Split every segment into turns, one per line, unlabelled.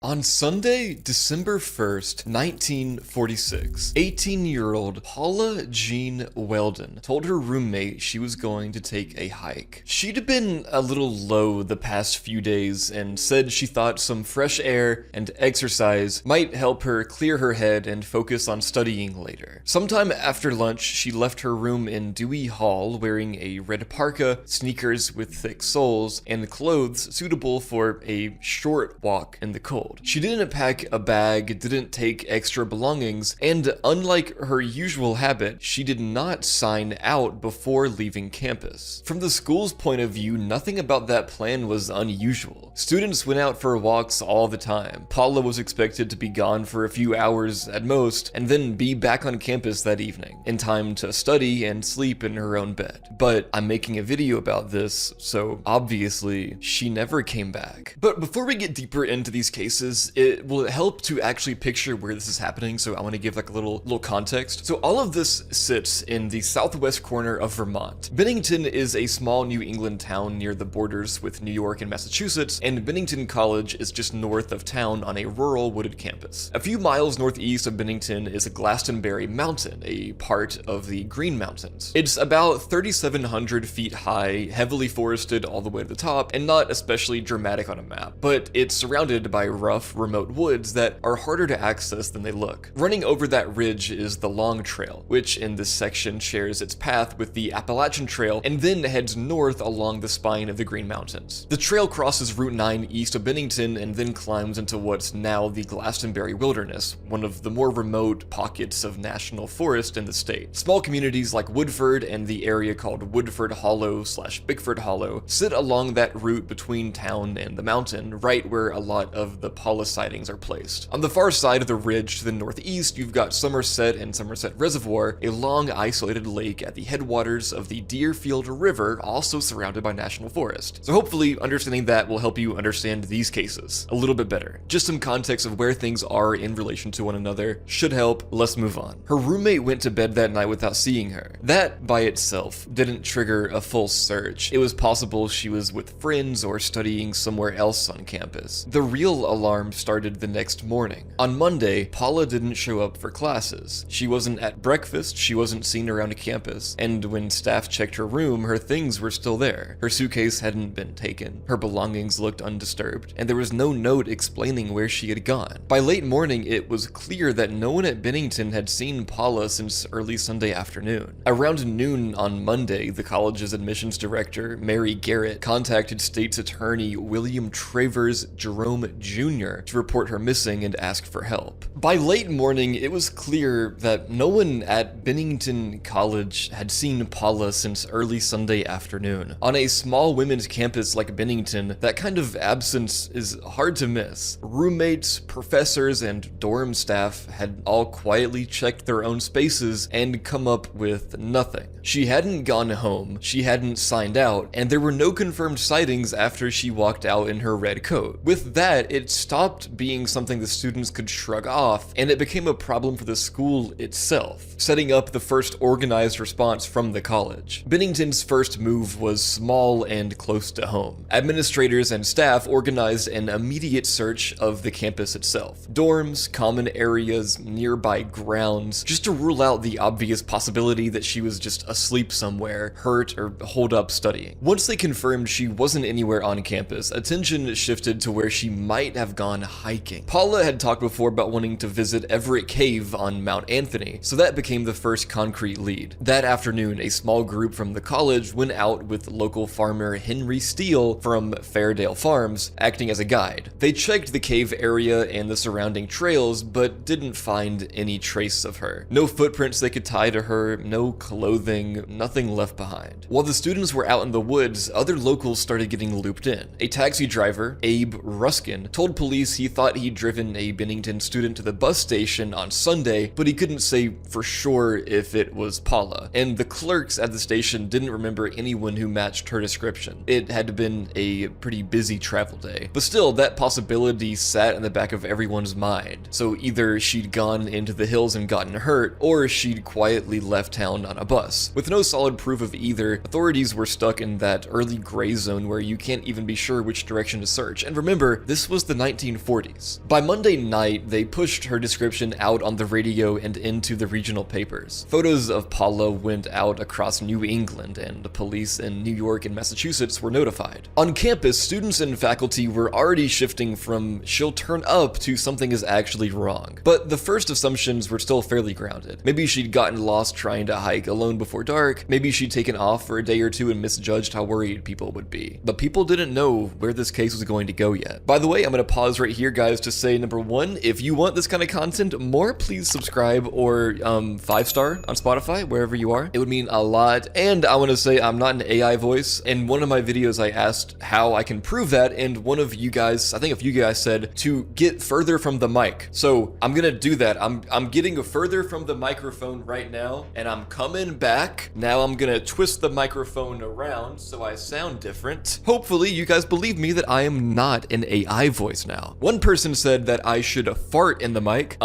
On Sunday, December 1st, 1946, 18-year-old Paula Jean Weldon told her roommate she was going to take a hike. She'd been a little low the past few days and said she thought some fresh air and exercise might help her clear her head and focus on studying later. Sometime after lunch, she left her room in Dewey Hall wearing a red parka, sneakers with thick soles, and clothes suitable for a short walk in the cold. She didn't pack a bag, didn't take extra belongings, and unlike her usual habit, she did not sign out before leaving campus. From the school's point of view, nothing about that plan was unusual. Students went out for walks all the time. Paula was expected to be gone for a few hours at most, and then be back on campus that evening, in time to study and sleep in her own bed. But I'm making a video about this, so obviously she never came back. But before we get deeper into these cases, it will help to actually picture where this is happening, so I want to give like a little context. So all of this sits in the southwest corner of Vermont. Bennington is a small New England town near the borders with New York and Massachusetts, and Bennington College is just north of town on a rural wooded campus. A few miles northeast of Bennington is Glastonbury Mountain, a part of the Green Mountains. It's about 3,700 feet high, heavily forested all the way to the top, and not especially dramatic on a map, but it's surrounded by rough, remote woods that are harder to access than they look. Running over that ridge is the Long Trail, which in this section shares its path with the Appalachian Trail and then heads north along the spine of the Green Mountains. The trail crosses Route 9 east of Bennington and then climbs into what's now the Glastonbury Wilderness, one of the more remote pockets of national forest in the state. Small communities like Woodford and the area called Woodford Hollow/Bickford Hollow sit along that route between town and the mountain, right where a lot of the Paula sightings are placed. On the far side of the ridge to the northeast, you've got Somerset and Somerset Reservoir, a long isolated lake at the headwaters of the Deerfield River, also surrounded by national forest. So hopefully understanding that will help you understand these cases a little bit better. Just some context of where things are in relation to one another should help. Let's move on. Her roommate went to bed that night without seeing her. That by itself didn't trigger a full search. It was possible she was with friends or studying somewhere else on campus. The real alarm started the next morning. On Monday, Paula didn't show up for classes. She wasn't at breakfast, she wasn't seen around campus, and when staff checked her room, her things were still there. Her suitcase hadn't been taken, her belongings looked undisturbed, and there was no note explaining where she had gone. By late morning, it was clear that no one at Bennington had seen Paula since early Sunday afternoon. Around noon on Monday, the college's admissions director, Mary Garrett, contacted state's attorney William Travers Jerome Jr. to report her missing and ask for help. By late morning, it was clear that no one at Bennington College had seen Paula since early Sunday afternoon. On a small women's campus like Bennington, that kind of absence is hard to miss. Roommates, professors, and dorm staff had all quietly checked their own spaces and come up with nothing. She hadn't gone home, she hadn't signed out, and there were no confirmed sightings after she walked out in her red coat. With that, it stopped being something the students could shrug off, and it became a problem for the school itself, setting up the first organized response from the college. Bennington's first move was small and close to home. Administrators and staff organized an immediate search of the campus itself. Dorms, common areas, nearby grounds, just to rule out the obvious possibility that she was just asleep somewhere, hurt, or holed up studying. Once they confirmed she wasn't anywhere on campus, attention shifted to where she might have gone hiking. Paula had talked before about wanting to visit Everett Cave on Mount Anthony, so that became the first concrete lead. That afternoon, a small group from the college went out with local farmer Henry Steele from Fairdale Farms, acting as a guide. They checked the cave area and the surrounding trails, but didn't find any trace of her. No footprints they could tie to her, no clothing, nothing left behind. While the students were out in the woods, other locals started getting looped in. A taxi driver, Abe Ruskin, told police he thought he'd driven a Bennington student to the bus station on Sunday, but he couldn't say for sure if it was Paula, and the clerks at the station didn't remember anyone who matched her description. It had been a pretty busy travel day, but still, that possibility sat in the back of everyone's mind. So either she'd gone into the hills and gotten hurt, or she'd quietly left town on a bus. With no solid proof of either, authorities were stuck in that early gray zone where you can't even be sure which direction to search. And remember, this was the 1940s. By Monday night, they pushed her description out on the radio and into the regional papers. Photos of Paula went out across New England, and police in New York and Massachusetts were notified. On campus, students and faculty were already shifting from "she'll turn up" to "something is actually wrong." But the first assumptions were still fairly grounded. Maybe she'd gotten lost trying to hike alone before dark, maybe she'd taken off for a day or two and misjudged how worried people would be. But people didn't know where this case was going to go yet. By the way, I'm going to pause right here, guys, to say, number one, if you want this kind of content more, please subscribe or 5-star on Spotify, wherever you are. It would mean a lot. And I want to say I'm not an AI voice. In one of my videos, I asked how I can prove that, and one of you guys, I think a few guys said to get further from the mic. So I'm gonna do that. I'm getting further from the microphone right now, and I'm coming back. Now I'm gonna twist the microphone around so I sound different. Hopefully you guys believe me that I am not an AI voice now. One person said that I should fart in the mic.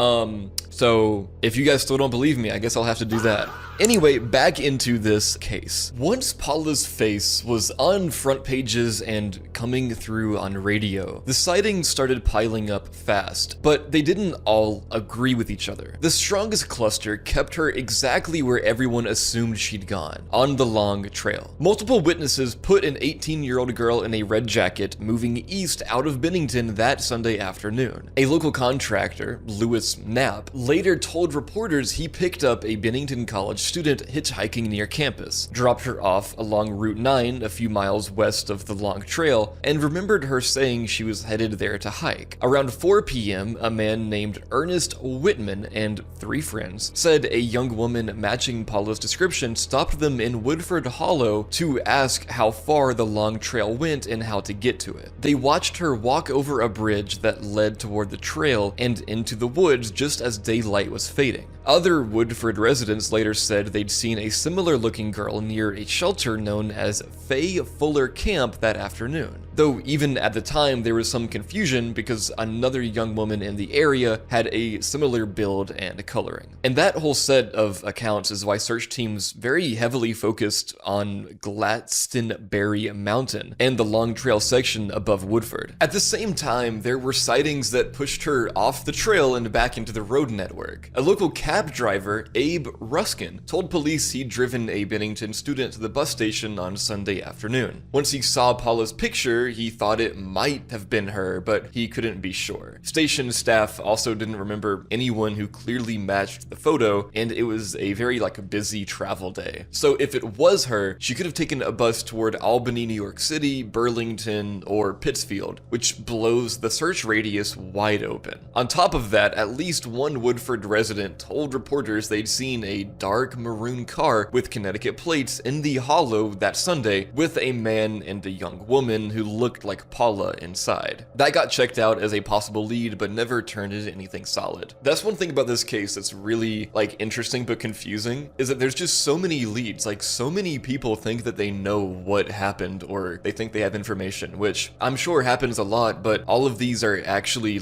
So if you guys still don't believe me, I guess I'll have to do that. Anyway, back into this case. Once Paula's face was on front pages and coming through on radio, the sightings started piling up fast, but they didn't all agree with each other. The strongest cluster kept her exactly where everyone assumed she'd gone, on the long trail. Multiple witnesses put an 18-year-old girl in a red jacket moving east out of Bennington that Sunday afternoon. A local contractor, Lewis Knapp, later told reporters he picked up a Bennington College student hitchhiking near campus, dropped her off along Route 9 a few miles west of the long trail, and remembered her saying she was headed there to hike. Around 4 p.m., a man named Ernest Whitman and 3 friends said a young woman matching Paula's description stopped them in Woodford Hollow to ask how far the long trail went and how to get to it. They watched her walk over a bridge that led toward the trail and into the woods just as daylight was fading. Other Woodford residents later said they'd seen a similar looking girl near a shelter known as Fay Fuller Camp that afternoon. Though even at the time there was some confusion because another young woman in the area had a similar build and coloring. And that whole set of accounts is why search teams very heavily focused on Glastonbury Mountain and the Long Trail section above Woodford. At the same time, there were sightings that pushed her off the trail and back into the road network. A local cab driver, Abe Ruskin, told police he'd driven a Bennington student to the bus station on Sunday afternoon. Once he saw Paula's picture, he thought it might have been her, but he couldn't be sure. Station staff also didn't remember anyone who clearly matched the photo, and it was a very busy travel day. So if it was her, she could have taken a bus toward Albany, New York City, Burlington, or Pittsfield, which blows the search radius wide open. On top of that, at least one Woodford resident told reporters they'd seen a dark maroon car with Connecticut plates in the hollow that Sunday with a man and a young woman who looked like Paula inside. That got checked out as a possible lead, but never turned into anything solid. That's one thing about this case that's really interesting but confusing, is that there's just so many leads. So many people think that they know what happened, or they think they have information, which I'm sure happens a lot, but all of these are actually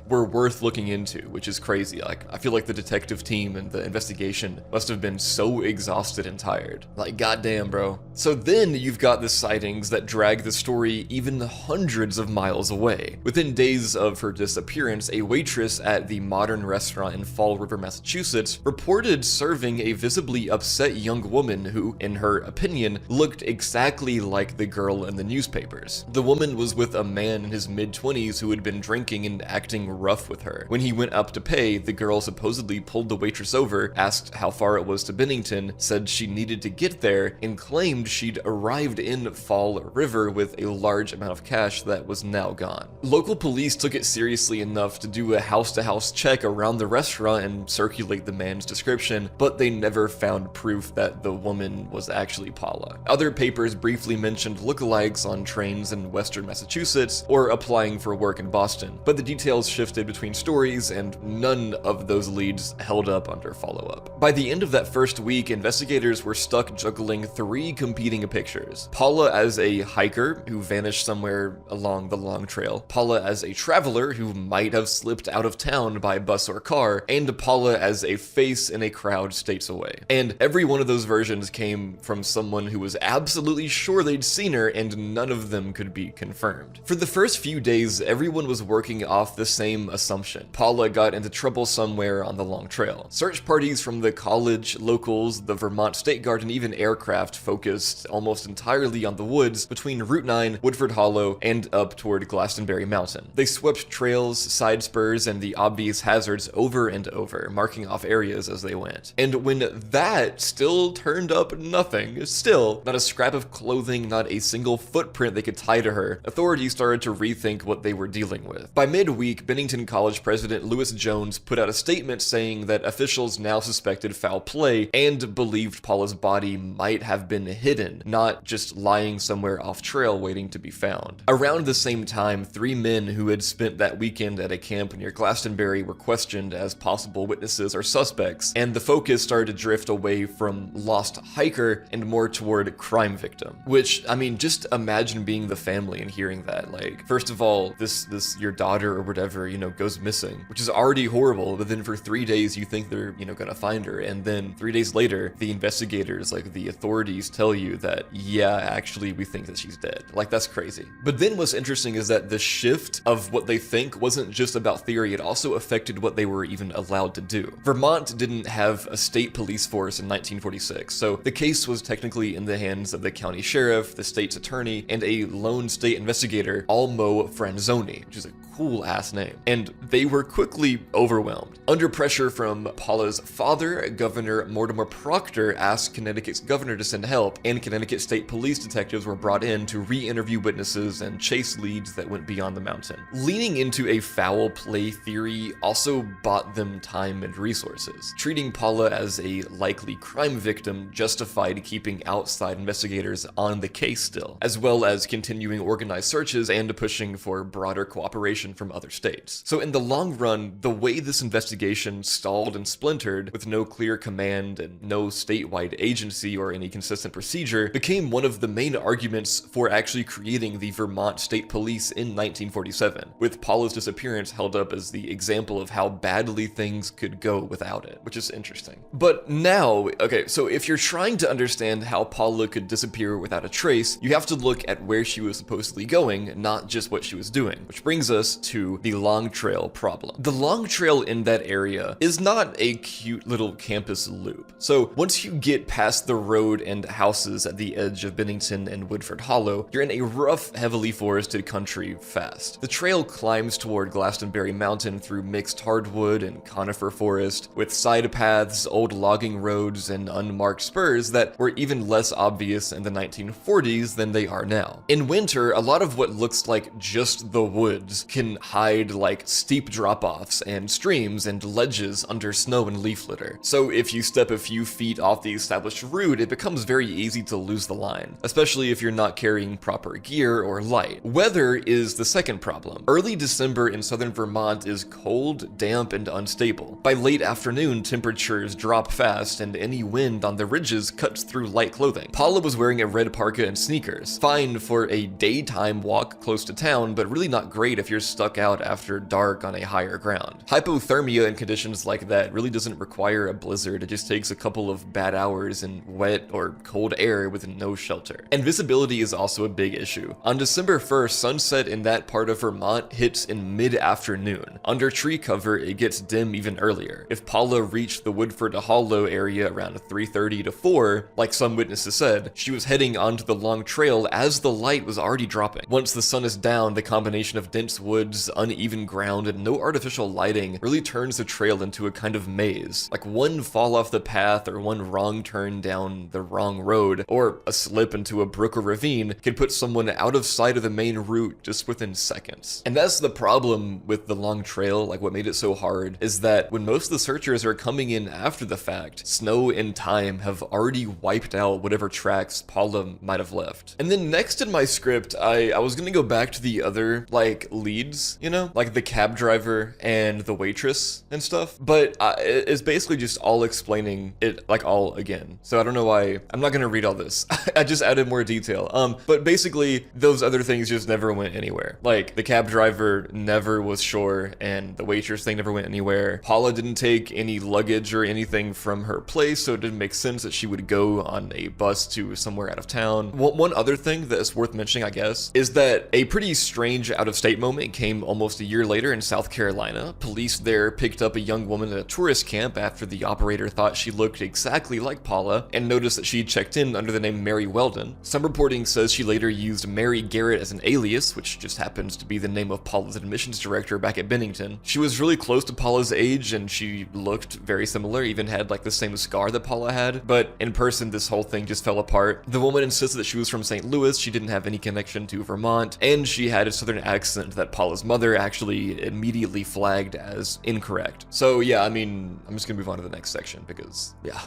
were worth looking into, which is crazy. I feel like the detective team and the investigation must have been so exhausted and tired. Goddamn, bro. So then you've got the sightings that drag the story even hundreds of miles away. Within days of her disappearance, a waitress at the Modern restaurant in Fall River, Massachusetts, reported serving a visibly upset young woman who, in her opinion, looked exactly like the girl in the newspapers. The woman was with a man in his mid-20s who had been drinking and acting rough with her. When he went up to pay, the girl supposedly pulled the waitress over, asked how far it was to Bennington, said she needed to get there, and claimed she'd arrived in Fall River with a large amount of cash that was now gone. Local police took it seriously enough to do a house-to-house check around the restaurant and circulate the man's description, but they never found proof that the woman was actually Paula. Other papers briefly mentioned lookalikes on trains in western Massachusetts or applying for work in Boston, but the details shifted between stories and none of those leads held up under follow-up. By the end of that first week, investigators were stuck juggling 3 competing pictures. Paula as a hiker who vanished somewhere along the long trail, Paula as a traveler who might have slipped out of town by bus or car, and Paula as a face in a crowd states away. And every one of those versions came from someone who was absolutely sure they'd seen her, and none of them could be confirmed. For the first few days, everyone was working off the same assumption. Paula got into trouble somewhere on the long trail. Search parties from the college, locals, the Vermont State Guard, and even aircraft focused almost entirely on the woods between Route 9, Woodford Hollow, and up toward Glastonbury Mountain. They swept trails, side spurs, and the obvious hazards over and over, marking off areas as they went. And when that still turned up nothing, still not a scrap of clothing, not a single footprint they could tie to her, authorities started to rethink what they were dealing with. By midweek, Bennington College President Lewis Jones put out a statement saying that officials now suspected foul play and believed Paula's body might have been hidden, not just lying somewhere off trail waiting to be found. Around the same time, 3 men who had spent that weekend at a camp near Glastonbury were questioned as possible witnesses or suspects, and the focus started to drift away from lost hiker and more toward crime victim. Which, I mean, just imagine being the family and hearing that. Like, first of all, this your daughter or whatever, goes missing, which is already horrible, but then for 3 days you think they're, gonna find her, and then 3 days later, the investigators, like the authorities, tell you that, yeah, actually, we think that she's dead. Like, that's crazy. But then what's interesting is that the shift of what they think wasn't just about theory, it also affected what they were even allowed to do. Vermont didn't have a state police force in 1946, so the case was technically in the hands of the county sheriff, the state's attorney, and a lone state investigator, Almo Franzoni, which is a cool ass name. And they were quickly overwhelmed. Under pressure from Paula's father, Governor Mortimer Proctor asked Connecticut's governor to send help, and Connecticut state police detectives were brought in to re-interview witnesses and chase leads that went beyond the mountain. Leaning into a foul play theory also bought them time and resources. Treating Paula as a likely crime victim justified keeping outside investigators on the case still, as well as continuing organized searches and pushing for broader cooperation from other states. So in the long run, the way this investigation stalled and splintered with no clear command and no statewide agency or any consistent procedure became one of the main arguments for actually creating the Vermont State Police in 1947, with Paula's disappearance held up as the example of how badly things could go without it, which is interesting. But now, okay, so if you're trying to understand how Paula could disappear without a trace, you have to look at where she was supposedly going, not just what she was doing, which brings us to the Long Trail problem. The Long Trail in that area is not a cute little campus loop. So once you get past the road and houses at the edge of Bennington and Woodford Hollow, you're in a rough, heavily forested country fast. The trail climbs toward Glastonbury Mountain through mixed hardwood and conifer forest, with side paths, old logging roads, and unmarked spurs that were even less obvious in the 1940s than they are now. In winter, a lot of what looks like just the woods can hide like steep drop-offs and streams and ledges under snow and leaf litter. So if you step a few feet off the established route, it becomes very easy to lose the line, especially if you're not carrying proper gear or light. Weather is the second problem. Early December in southern Vermont is cold, damp, and unstable. By late afternoon, temperatures drop fast, and any wind on the ridges cuts through light clothing. Paula was wearing a red parka and sneakers. Fine for a daytime walk close to town, but really not great if you're stuck out after dark on a higher ground. Hypothermia in conditions like that really doesn't require a blizzard, it just takes a couple of bad hours in wet or cold air with no shelter. And visibility is also a big issue. On December 1st, sunset in that part of Vermont hits in mid-afternoon. Under tree cover, it gets dim even earlier. If Paula reached the Woodford Hollow area around 3:30 to 4, like some witnesses said, she was heading onto the long trail as the light was already dropping. Once the sun is down, the combination of dense woods, uneven ground, and no artificial lighting really turns the trail into a kind of maze. Like one fall off the path or one wrong turn down the wrong road, or a slip into a brook or ravine can put someone out of sight of the main route just within seconds. And that's the problem with the long trail, like what made it so hard, is that when most of the searchers are coming in after the fact, snow and time have already wiped out whatever tracks Paula might have left. And then next in my script, I was gonna go back to the other, like, leads, like the cab driver and the waitress, dangerous and stuff, but it's basically just all explaining it like all again. So I don't know why, I'm not gonna read all this. I just added more detail. But basically those other things just never went anywhere. Like the cab driver never was sure, and the waitress thing never went anywhere. Paula didn't take any luggage or anything from her place, so it didn't make sense that she would go on a bus to somewhere out of town. One other thing that is worth mentioning, I guess, is that a pretty strange out-of-state moment came almost a year later in South Carolina. Police there picked up a young woman at a tourist camp after the operator thought she looked exactly like Paula and noticed that she checked in under the name Mary Weldon. Some reporting says she later used Mary Garrett as an alias, which just happens to be the name of Paula's admissions director back at Bennington. She was really close to Paula's age, and she looked very similar, even had like the same scar that Paula had, but in person this whole thing just fell apart. The woman insisted that she was from St. Louis, she didn't have any connection to Vermont, and she had a southern accent that Paula's mother actually immediately flagged as incorrect. So yeah, I mean, I'm just gonna move on to the next section because yeah,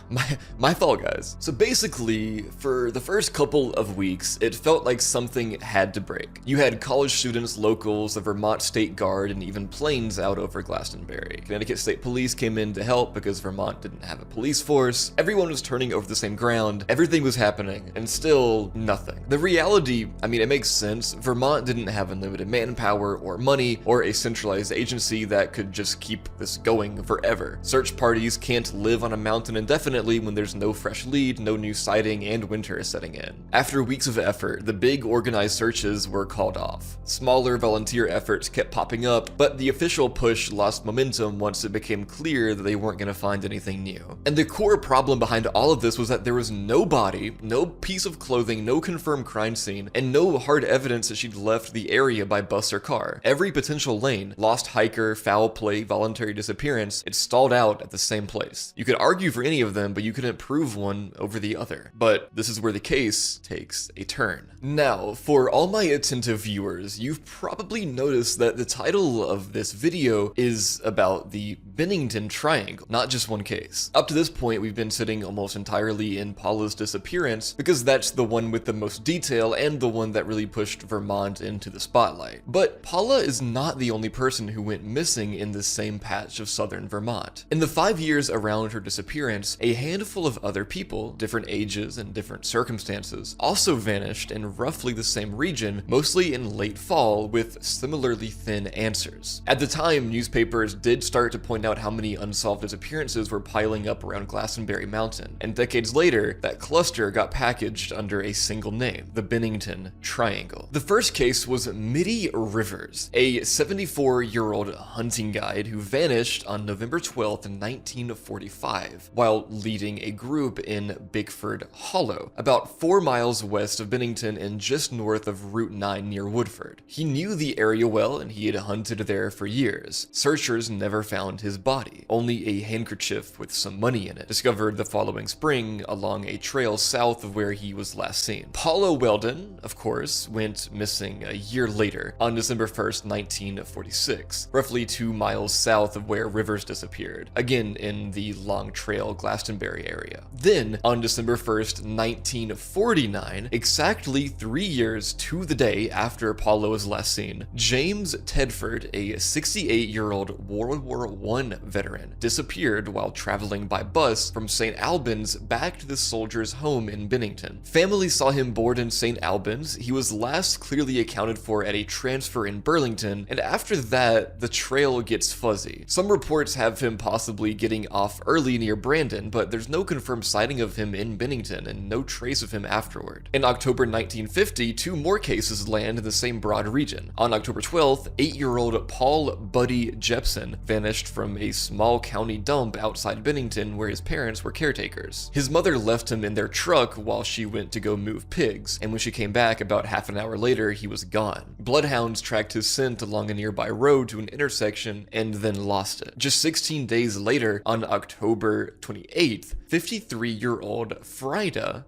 my fault, guys. So basically, for the first couple of weeks, it felt like something had to break. You had college students, locals, the Vermont State Guard, and even planes out over Glastonbury. Connecticut State Police came in to help because Vermont didn't have a police force. Everyone was turning over the same ground. Everything was happening, and still nothing. The reality, I mean, it makes sense. Vermont didn't have unlimited manpower or money or a centralized agency that could just keep this going forever. Search parties can't live on a mountain indefinitely when there's no fresh lead, no new sighting, and winter is setting in. After weeks of effort, the big organized searches were called off. Smaller volunteer efforts kept popping up, but the official push lost momentum once it became clear that they weren't going to find anything new. And the core problem behind all of this was that there was no body, no piece of clothing, no confirmed crime scene, and no hard evidence that she'd left the area by bus or car. Every potential lane, lost hiker, foul play, voluntary disappearance, it stalled out at the same place. You could argue for any of them, but you couldn't prove one over the other. But this is where the case takes a turn. Now, for all my attentive viewers, you've probably noticed that the title of this video is about the Bennington Triangle, not just one case. Up to this point, we've been sitting almost entirely in Paula's disappearance because that's the one with the most detail and the one that really pushed Vermont into the spotlight. But Paula is not the only person who went missing in this same patch of southern Vermont. In the 5 years around her disappearance, a handful of other people, different ages and different circumstances, also vanished in roughly the same region, mostly in late fall, with similarly thin answers. At the time, newspapers did start to point out how many unsolved disappearances were piling up around Glastonbury Mountain, and decades later, that cluster got packaged under a single name, the Bennington Triangle. The first case was Mitty Rivers, a 74-year-old hunting guide who vanished on November 12th, 1945, while leading a group in Bickford Hollow, about 4 miles west of Bennington and just north of Route 9 near Woodford. He knew the area well and he had hunted there for years. Searchers never found his body, only a handkerchief with some money in it, discovered the following spring along a trail south of where he was last seen. Paula Weldon, of course, went missing a year later, on December 1st, 1946, roughly 2 miles south of where Rivers disappeared, again in the Long Trail Glastonbury area. Then, on December 1st, 1949, exactly 3 years to the day after Paula was last seen, James Tedford, a 68-year-old World War I veteran, disappeared while traveling by bus from St. Albans back to the soldier's home in Bennington. Family saw him board in St. Albans. He was last clearly accounted for at a transfer in Burlington, and after that, the trail gets fuzzy. Some reports have him possibly getting off early near Brandon, but there's no confirmed sighting of him in Bennington and no trace of him afterward. In October 1950, 2 more cases land in the same broad region. On October 12th, 8-year-old Paul Buddy Jepson vanished from a small county dump outside Bennington where his parents were caretakers. His mother left him in their truck while she went to go move pigs, and when she came back about half an hour later, he was gone. Bloodhounds tracked his scent along a nearby road to an intersection and then lost it. Just 16 days later, on October 28th, 53-year-old Frida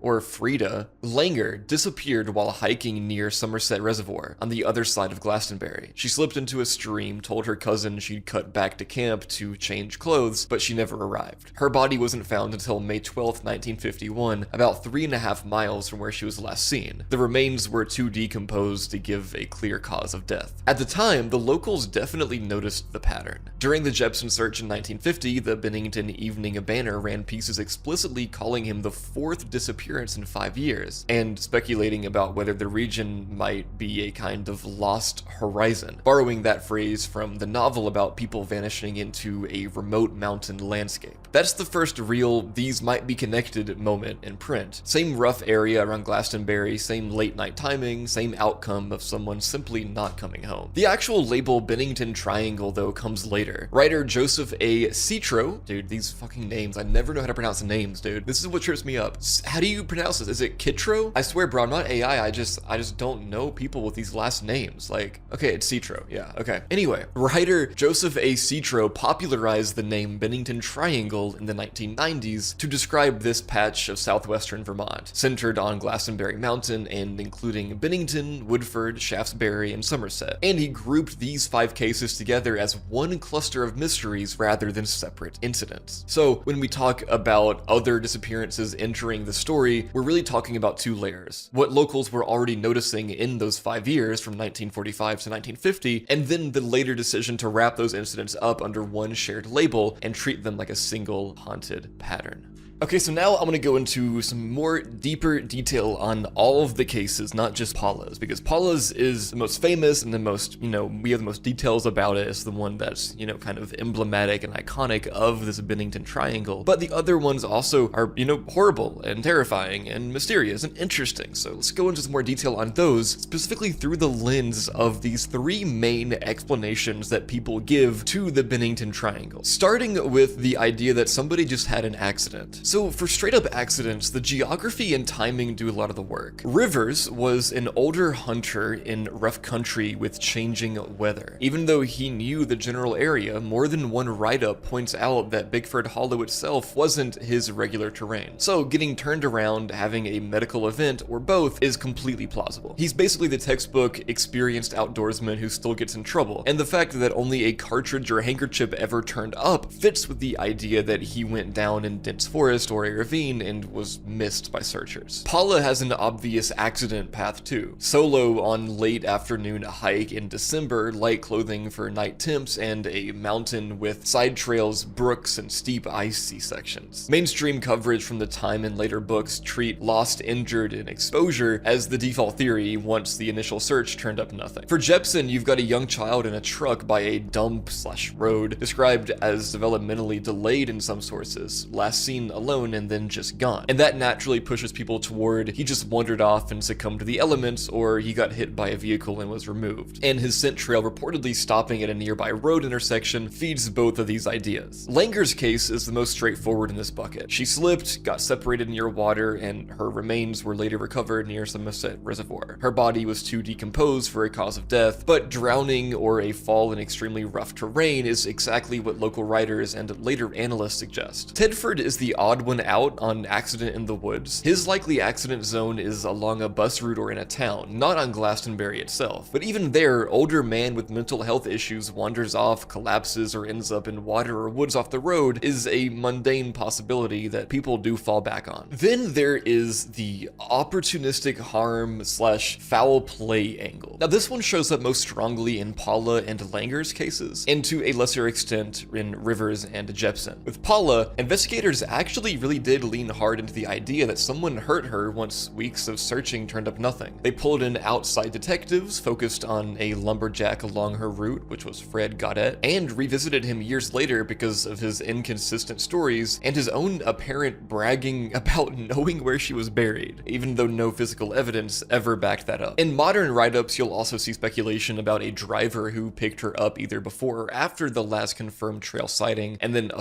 Langer disappeared while hiking near Somerset Reservoir on the other side of Glastonbury. She slipped into a stream, told her cousin she'd cut back to camp to change clothes, but she never arrived. Her body wasn't found until May 12th, 1951, about 3.5 miles from where she was last seen. The remains were too decomposed to give a clear cause of death. At the time, the locals definitely noticed the pattern. During the Jepson search in 1950, the Bennington Evening Banner ran pieces explicitly calling him the 4th disappearance in 5 years, and speculating about whether the region might be a kind of lost horizon, borrowing that phrase from the novel about people vanishing into a remote mountain landscape. That's the first real "these might be connected" moment in print. Same rough area around Glastonbury, same late night timing, same outcome of someone simply not coming home. The actual label Bennington Triangle, though, comes later. Writer Joseph A. Citro, dude, these fucking names, I never know how to pronounce the names, dude. This is what trips me up. How do you pronounce this? Is it Kitro? I swear, bro, I'm not AI, I just don't know people with these last names. Like, okay, it's Citro, yeah, okay. Anyway, writer Joseph A. Citro popularized the name Bennington Triangle in the 1990s to describe this patch of southwestern Vermont, centered on Glastonbury Mountain and including Bennington, Woodford, Shaftesbury, and Somerset. And he grouped these 5 cases together as one cluster of mysteries rather than separate incidents. So when we talk about other disappearances entering the story, we're really talking about 2 layers. What locals were already noticing in those 5 years from 1945 to 1950, and then the later decision to wrap those incidents up under one shared label and treat them like a single haunted pattern. Okay, so now I'm gonna go into some more deeper detail on all of the cases, not just Paula's, because Paula's is the most famous and the most, we have the most details about it. It's the one that's, kind of emblematic and iconic of this Bennington Triangle. But the other ones also are, horrible and terrifying and mysterious and interesting. So let's go into some more detail on those, specifically through the lens of these 3 main explanations that people give to the Bennington Triangle. Starting with the idea that somebody just had an accident. So for straight up accidents, the geography and timing do a lot of the work. Rivers was an older hunter in rough country with changing weather. Even though he knew the general area, more than one write-up points out that Bigford Hollow itself wasn't his regular terrain. So getting turned around, having a medical event, or both is completely plausible. He's basically the textbook experienced outdoorsman who still gets in trouble, and the fact that only a cartridge or handkerchief ever turned up fits with the idea that he went down in dense forest or a ravine and was missed by searchers. Paula has an obvious accident path too. Solo on late afternoon hike in December, light clothing for night temps, and a mountain with side trails, brooks, and steep icy sections. Mainstream coverage from the time and later books treat lost, injured, and exposure as the default theory once the initial search turned up nothing. For Jepson, you've got a young child in a truck by a dump/road, described as developmentally delayed in some sources, last seen alone and then just gone. And that naturally pushes people toward he just wandered off and succumbed to the elements, or he got hit by a vehicle and was removed. And his scent trail reportedly stopping at a nearby road intersection feeds both of these ideas. Langer's case is the most straightforward in this bucket. She slipped, got separated near water, and her remains were later recovered near Somerset Reservoir. Her body was too decomposed for a cause of death, but drowning or a fall in extremely rough terrain is exactly what local writers and later analysts suggest. Tedford is the odd one out on accident in the woods. His likely accident zone is along a bus route or in a town, not on Glastonbury itself. But even there, older man with mental health issues wanders off, collapses, or ends up in water or woods off the road is a mundane possibility that people do fall back on. Then there is the opportunistic harm/foul play angle. Now this one shows up most strongly in Paula and Langer's cases, and to a lesser extent in Rivers and Jepson. With Paula, investigators actually really did lean hard into the idea that someone hurt her once weeks of searching turned up nothing. They pulled in outside detectives, focused on a lumberjack along her route, which was Fred Godet, and revisited him years later because of his inconsistent stories and his own apparent bragging about knowing where she was buried, even though no physical evidence ever backed that up. In modern write-ups, you'll also see speculation about a driver who picked her up either before or after the last confirmed trail sighting, and then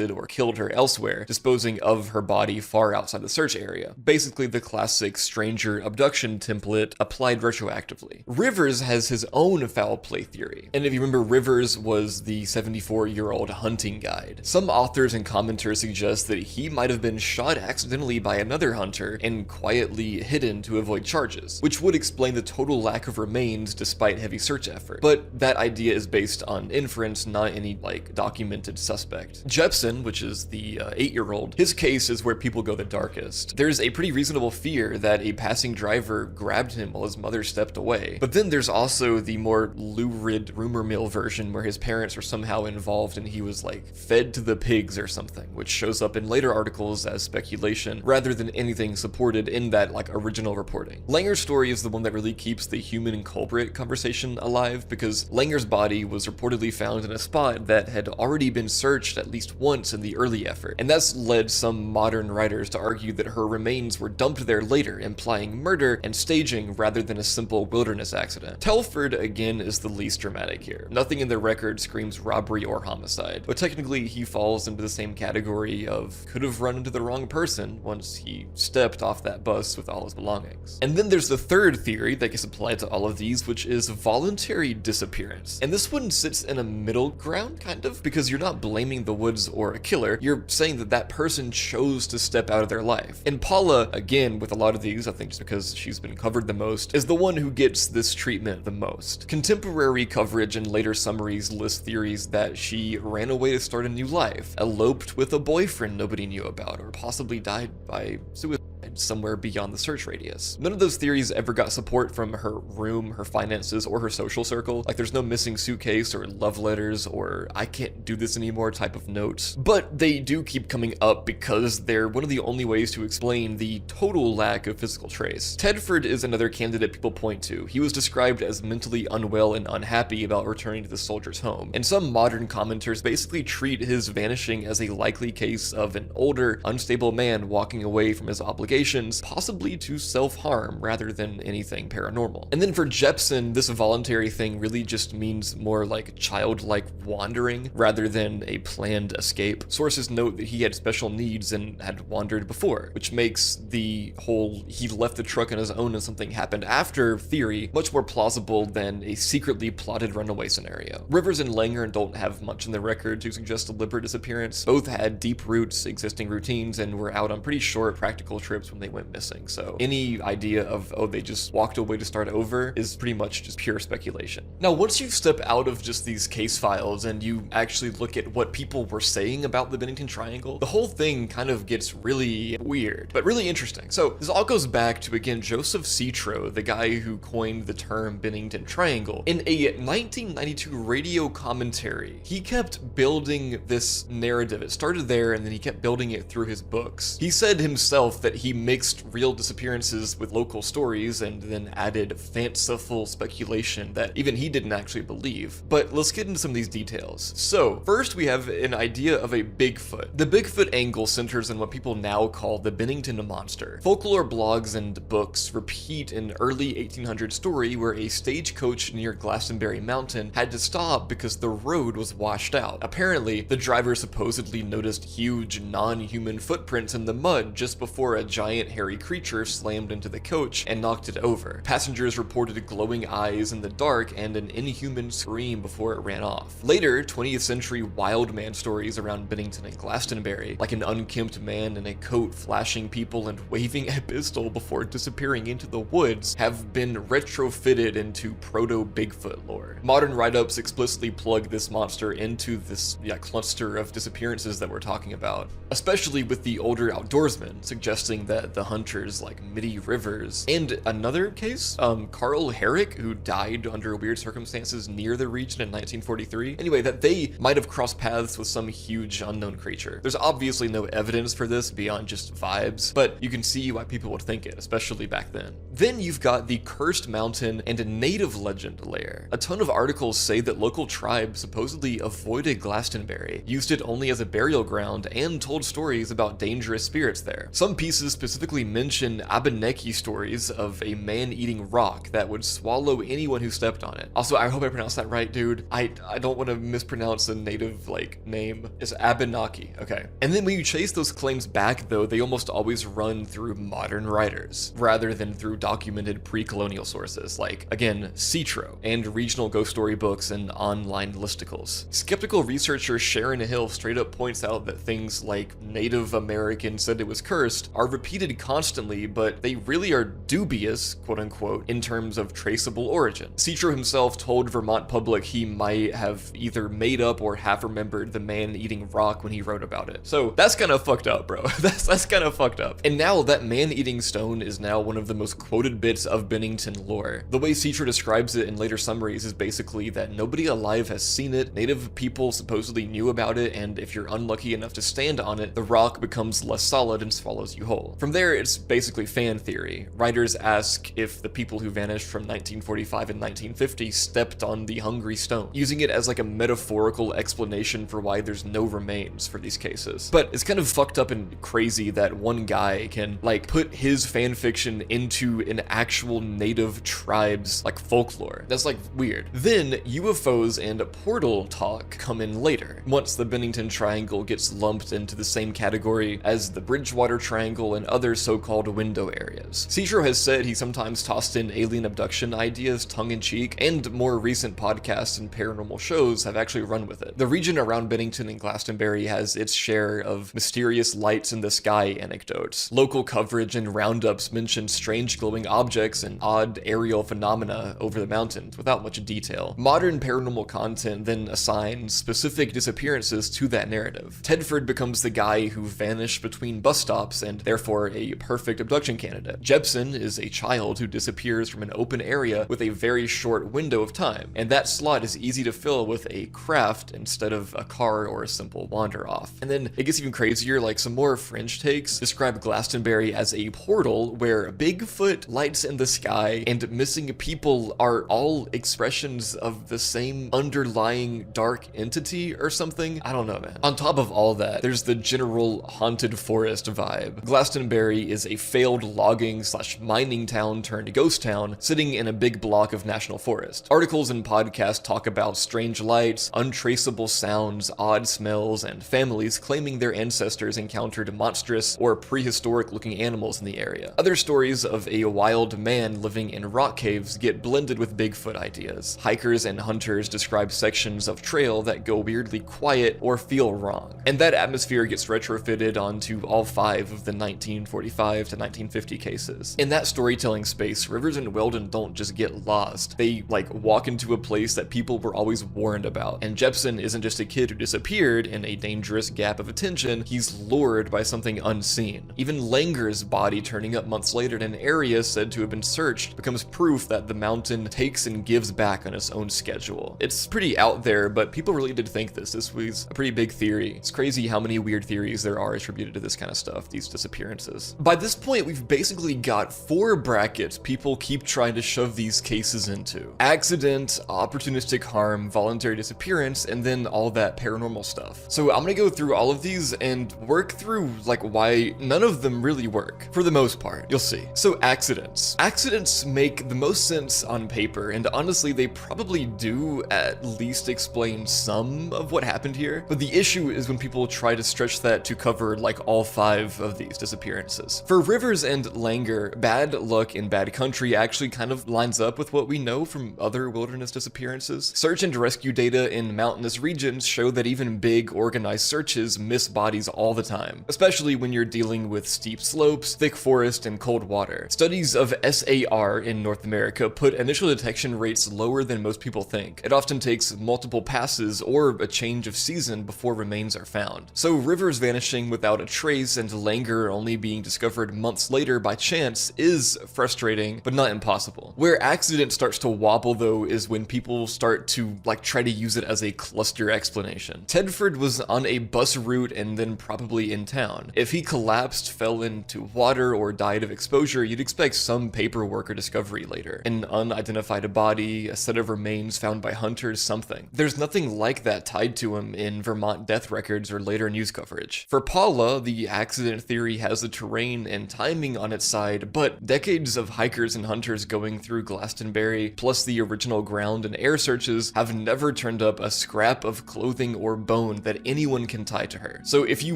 or killed her elsewhere, disposing of her body far outside the search area. Basically the classic stranger abduction template applied retroactively. Rivers has his own foul play theory, and if you remember, Rivers was the 74-year-old hunting guide. Some authors and commenters suggest that he might have been shot accidentally by another hunter and quietly hidden to avoid charges, which would explain the total lack of remains despite heavy search effort. But that idea is based on inference, not any documented suspect. Jepson Jepson, which is the 8-year-old, his case is where people go the darkest. There's a pretty reasonable fear that a passing driver grabbed him while his mother stepped away. But then there's also the more lurid rumor mill version where his parents were somehow involved and he was like fed to the pigs or something, which shows up in later articles as speculation rather than anything supported in that like original reporting. Langer's story is the one that really keeps the human culprit conversation alive, because Langer's body was reportedly found in a spot that had already been searched at least once in the early effort, and that's led some modern writers to argue that her remains were dumped there later, implying murder and staging rather than a simple wilderness accident. Telford, again, is the least dramatic here. Nothing in the record screams robbery or homicide, but technically he falls into the same category of could have run into the wrong person once he stepped off that bus with all his belongings. And then there's the third theory that gets applied to all of these, which is voluntary disappearance. And this one sits in a middle ground, kind of, because you're not blaming the woods or a killer, you're saying that that person chose to step out of their life. And Paula, again, with a lot of these, I think just because she's been covered the most, is the one who gets this treatment the most. Contemporary coverage and later summaries list theories that she ran away to start a new life, eloped with a boyfriend nobody knew about, or possibly died by suicide somewhere beyond the search radius. None of those theories ever got support from her room, her finances, or her social circle. Like, there's no missing suitcase or love letters or I can't do this anymore type of notes. But they do keep coming up because they're one of the only ways to explain the total lack of physical trace. Tedford is another candidate people point to. He was described as mentally unwell and unhappy about returning to the soldier's home, and some modern commenters basically treat his vanishing as a likely case of an older, unstable man walking away from his obligations, possibly to self-harm rather than anything paranormal. And then for Jepson, this voluntary thing really just means more like childlike wandering rather than a planned escape. Sources note that he had special needs and had wandered before, which makes the whole he left the truck on his own and something happened after theory much more plausible than a secretly plotted runaway scenario. Rivers and Langer don't have much in the record to suggest deliberate disappearance. Both had deep roots, existing routines, and were out on pretty short practical trips when they went missing. So any idea of, oh, they just walked away to start over is pretty much just pure speculation. Now, once you step out of just these case files and you actually look at what people were saying about the Bennington Triangle, the whole thing kind of gets really weird, but really interesting. So this all goes back to, again, Joseph Citro, the guy who coined the term Bennington Triangle. In a 1992 radio commentary, he kept building this narrative. It started there and then he kept building it through his books. He said himself that he mixed real disappearances with local stories and then added fanciful speculation that even he didn't actually believe. But let's get into some of these details. So first we have an idea of a Bigfoot. The Bigfoot angle centers on what people now call the Bennington monster. Folklore blogs and books repeat an early 1800 story where a stagecoach near Glastonbury Mountain had to stop because the road was washed out. Apparently, the driver supposedly noticed huge non-human footprints in the mud just before a giant hairy creature slammed into the coach and knocked it over. Passengers reported glowing eyes in the dark and an inhuman scream before it ran off. Later, 20th century wild man stories around Bennington and Glastonbury, like an unkempt man in a coat flashing people and waving a pistol before disappearing into the woods, have been retrofitted into proto-Bigfoot lore. Modern write-ups explicitly plug this monster into this cluster of disappearances that we're talking about, especially with the older outdoorsmen suggesting that the hunters like Mitty Rivers, and another case, Carl Herrick, who died under weird circumstances near the region in 1943. Anyway, that they might have crossed paths with some huge unknown creature. There's obviously no evidence for this beyond just vibes, but you can see why people would think it, especially back then. Then you've got the Cursed Mountain and a native legend layer. A ton of articles say that local tribes supposedly avoided Glastonbury, used it only as a burial ground, and told stories about dangerous spirits there. Some pieces specifically mention Abenaki stories of a man-eating rock that would swallow anyone who stepped on it. Also, I hope I pronounced that right, dude. I don't want to mispronounce a native, name. It's Abenaki, okay. And then when you chase those claims back, though, they almost always run through modern writers, rather than through documented pre-colonial sources, like, again, Citro, and regional ghost story books and online listicles. Skeptical researcher Sharon Hill straight up points out that things like Native Americans said it was cursed are repeated constantly, but they really are dubious, quote unquote, in terms of traceable origin. Citro himself told Vermont Public he might have either made up or half remembered the man-eating rock when he wrote about it. So that's kind of fucked up, bro. That's kind of fucked up. And now that man-eating stone is now one of the most quoted bits of Bennington lore. The way Citro describes it in later summaries is basically that nobody alive has seen it, native people supposedly knew about it, and if you're unlucky enough to stand on it, the rock becomes less solid and swallows you whole. From there, it's basically fan theory. Writers ask if the people who vanished from 1945 and 1950 stepped on the hungry stone, using it as like a metaphorical explanation for why there's no remains for these cases. But it's kind of fucked up and crazy that one guy can like put his fan fiction into an actual native tribe's like folklore. That's like weird. Then UFOs and portal talk come in later, once the Bennington Triangle gets lumped into the same category as the Bridgewater Triangle and other so-called window areas. Citro has said he sometimes tossed in alien abduction ideas tongue-in-cheek, and more recent podcasts and paranormal shows have actually run with it. The region around Bennington and Glastonbury has its share of mysterious lights in the sky anecdotes. Local coverage and roundups mention strange glowing objects and odd aerial phenomena over the mountains without much detail. Modern paranormal content then assigns specific disappearances to that narrative. Tedford becomes the guy who vanished between bus stops and therefore a perfect abduction candidate. Jepson is a child who disappears from an open area with a very short window of time, and that slot is easy to fill with a craft instead of a car or a simple wander off. And then it gets even crazier, like some more fringe takes describe Glastonbury as a portal where Bigfoot, lights in the sky, and missing people are all expressions of the same underlying dark entity or something. I don't know, man. On top of all that, there's the general haunted forest vibe. Glastonbury is a failed logging / mining town turned ghost town sitting in a big block of national forest. Articles and podcasts talk about strange lights, untraceable sounds, odd smells, and families claiming their ancestors encountered monstrous or prehistoric looking animals in the area. Other stories of a wild man living in rock caves get blended with Bigfoot ideas. Hikers and hunters describe sections of trail that go weirdly quiet or feel wrong. And that atmosphere gets retrofitted onto all 5 of the 1945 to 1950 cases. In that storytelling space, Rivers and Weldon don't just get lost. They like walk into a place that people were always warned about. And Jepson isn't just a kid who disappeared in a dangerous gap of attention, he's lured by something unseen. Even Langer's body turning up months later in an area said to have been searched becomes proof that the mountain takes and gives back on its own schedule. It's pretty out there, but people really did think this. This was a pretty big theory. It's crazy how many weird theories there are attributed to this kind of stuff, these disappearances. By this point, we've basically got 4 brackets people keep trying to shove these cases into: accident, opportunistic harm, voluntary disappearance, and then all that paranormal stuff. So I'm gonna go through all of these and work through like why none of them really work, for the most part. You'll see. So accidents. Accidents make the most sense on paper, and honestly they probably do at least explain some of what happened here, but the issue is when people try to stretch that to cover like all 5 of these disappearances. For Rivers and Langer, bad luck in bad country actually kind of lines up with what we know from other wilderness disappearances. Search and rescue data in mountainous regions show that even big organized searches miss bodies all the time, especially when you're dealing with steep slopes, thick forest, and cold water. Studies of SAR in North America put initial detection rates lower than most people think. It often takes multiple passes or a change of season before remains are found. So Rivers vanishing without a trace and Langer only being discovered months later by chance is frustrating, but not impossible. Where accident starts to wobble though is when people start to like try to use it as a cluster explanation. Tedford was on a bus route and then probably in town. If he collapsed, fell into water, or died of exposure, you'd expect some paperwork or discovery later. An unidentified body, a set of remains found by hunters, something. There's nothing like that tied to him in Vermont death records or later news coverage. For Paula, the accident theory has the terrain and timing on its side, but decades of hikers and hunters going through Glastonbury, plus the original ground and air searches, have never turned up a scrap of clothing or bone that anyone can tie to her. So if you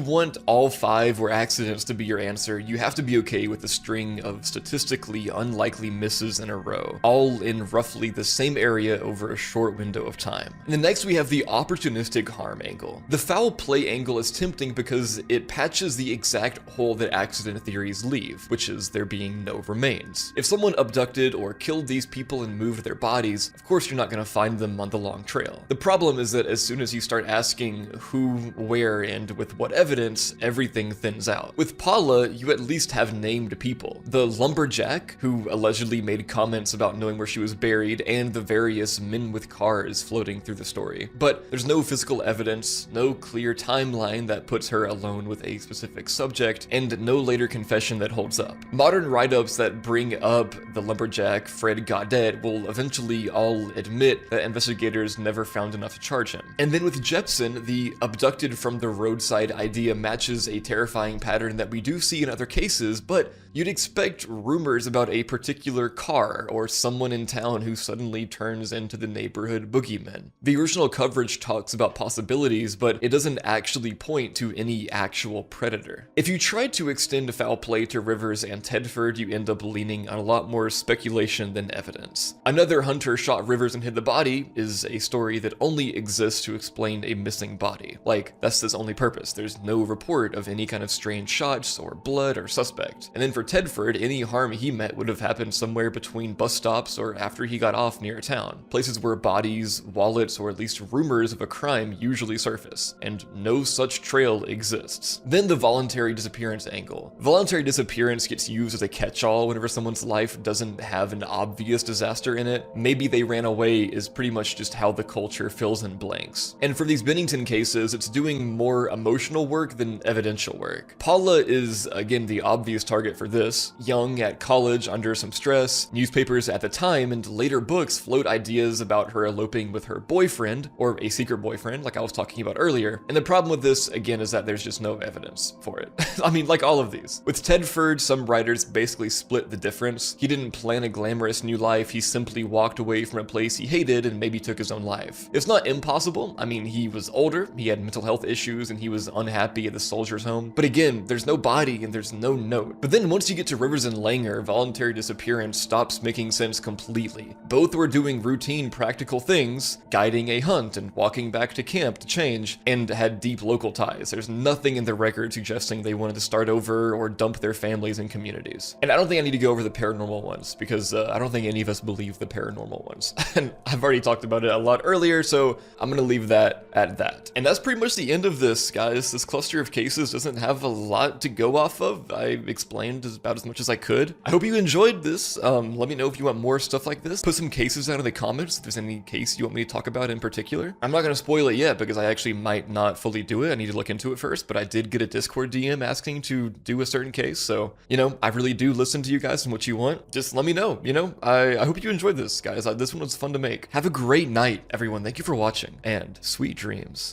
want all 5 were accidents to be your answer, you have to be okay with a string of statistically unlikely misses in a row, all in roughly the same area over a short window of time. And then next we have the opportunistic harm angle. The foul play angle is tempting because it patches the exact hole that accident theories leave, which is there being no remains. If someone abducted or killed these people and moved their bodies, of course you're not going to find them on the long trail. The problem is that as soon as you start asking who, where, and with what evidence, everything thins out. With Paula, you at least have named people. The lumberjack, who allegedly made comments about knowing where she was buried, and the various men with cars floating through the story. But there's no physical evidence, no clear timeline that puts her alone with a specific subject, and no later confession that holds up. Modern write-ups that bring up the lumberjack Fred Gaudet will eventually all admit that investigators never found enough to charge him. And then with Jepson, the abducted from the roadside idea matches a terrifying pattern that we do see in other cases, but you'd expect rumors about a particular car or someone in town who suddenly turns into the neighborhood boogeyman. The original coverage talks about possibilities, but it doesn't actually point to any actual predator. If you try to extend foul play to Rivers and Tedford, you end up leaning on a lot more speculation than evidence. Another hunter shot Rivers and hid the body is a story that only exists to explain a missing body. Like, that's its only purpose. There's no report of any kind of strange shots or blood or suspect. And then for Tedford, any harm he met would have happened somewhere between bus stops or after he got off near town. Places where bodies, wallets, or at least rumors of a crime usually surface, and no such trail exists. Then the voluntary disappearance angle. Voluntary disappearance gets used as a catch-all whenever someone's life doesn't have an obvious disaster in it. Maybe they ran away is pretty much just how the culture fills in blanks. And for these Bennington cases, it's doing more emotional work than evidential work. Paula is, again, the obvious target for this. Young, at college, under some stress, newspapers at the time and later books float ideas about her eloping with her boyfriend, or a secret boyfriend, like I was talking about earlier. And the problem with this, again, is that there's just no evidence for it. I mean, like all of these. With Tedford, some writers basically split the difference. He didn't plan a glamorous new life, he simply walked away from a place he hated and maybe took his own life. It's not impossible. I mean, he was older, he had mental health issues, and he was unhappy at the soldier's home. But again, there's no body and there's no note. But then once you get to Rivers and Langer, voluntary disappearance stops making sense completely. Both were doing routine practical things, guiding a hunt and walking back to camp to change, and had deep local ties. There's nothing in the record suggesting they wanted to start over or dump their families and communities. And I don't think I need to go over the paranormal ones, because I don't think any of us believe the paranormal ones. And I've already talked about it a lot earlier, so I'm gonna leave that at that. And that's pretty much the end of this, guys. This cluster of cases doesn't have a lot to go off of. I explained about as much as I could. I hope you enjoyed this. Let me know if you want more stuff like this. Put some cases down in the comments if there's any case you want me to talk about in particular. I'm not gonna spoil it yet because I actually might not fully do it. I need to look into it first, but I did get a Discord DM asking to do a certain case, so, you know, I really do listen to you guys and what you want. Just let me know, you know? I hope you enjoyed this, guys. This one was fun to make. Have a great night, everyone. Thank you for watching, and sweet dreams.